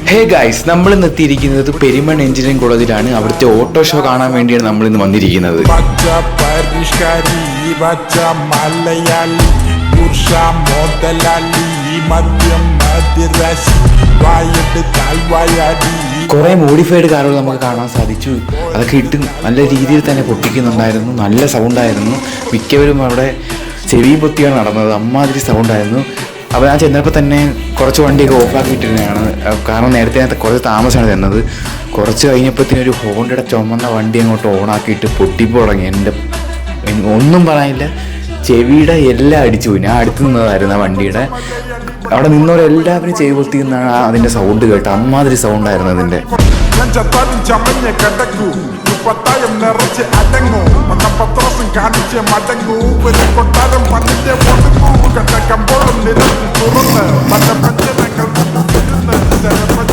Hey guys, നമ്മൾ ഇന്ന് എത്തിയിരിക്കുന്നത് പെരുമൺ എഞ്ചിനീയറിംഗ് കോളേജിലാണ്. അവിടുത്തെ ഓട്ടോ ഷോ കാണാൻ വേണ്ടിയാണ് നമ്മൾ ഇന്ന് വന്നിരിക്കുന്നത്. കുറെ മോഡിഫൈഡ് കാറുകൾ നമുക്ക് കാണാൻ സാധിച്ചു. അതൊക്കെ ഇട്ട് നല്ല രീതിയിൽ തന്നെ പൊട്ടിക്കുന്നുണ്ടായിരുന്നു. നല്ല സൗണ്ടായിരുന്നു. മിക്കവരും അവിടെ ചെവി പൊത്തിയാണ് നടന്നത്. അമ്മാതിരി സൗണ്ടായിരുന്നു. അപ്പോൾ ഞാൻ ചെന്നപ്പോൾ തന്നെ കുറച്ച് വണ്ടിയൊക്കെ ഓഫാക്കിയിട്ടിരുന്നതാണ്. കാരണം നേരത്തെ കുറച്ച് താമസമാണ് ചെന്നത്. കുറച്ച് കഴിഞ്ഞപ്പോഴത്തേനും ഒരു ഹോണ്ടയുടെ ചുമന്ന വണ്ടി അങ്ങോട്ട് ഓണാക്കിയിട്ട് പൊട്ടിപ്പോൾ തുടങ്ങി. ഒന്നും പറയാനില്ല, ചെവിയുടെ എല്ലാം അടിച്ചു പോയി. ഞാൻ അടുത്ത് നിന്നതായിരുന്നു ആ വണ്ടിയുടെ. അവിടെ നിന്നവരെല്ലാവരും ചെവി പൊത്തി നിന്നാണ് അതിൻ്റെ സൗണ്ട് കേട്ടോ. അമ്മാതിരി സൗണ്ടായിരുന്നു അതിൻ്റെ. പത്തായം നിറച്ച് അടങ്ങൂ പത്രോസം കാണിച്ച് മടങ്ങൂ ഒരു കൊട്ടാരം പണിന്റെ ഒടുങ്ങൂ കണ്ടമ്പോഴും നിരത്തി തുറന്ന് പല പഞ്ചനങ്ങൾ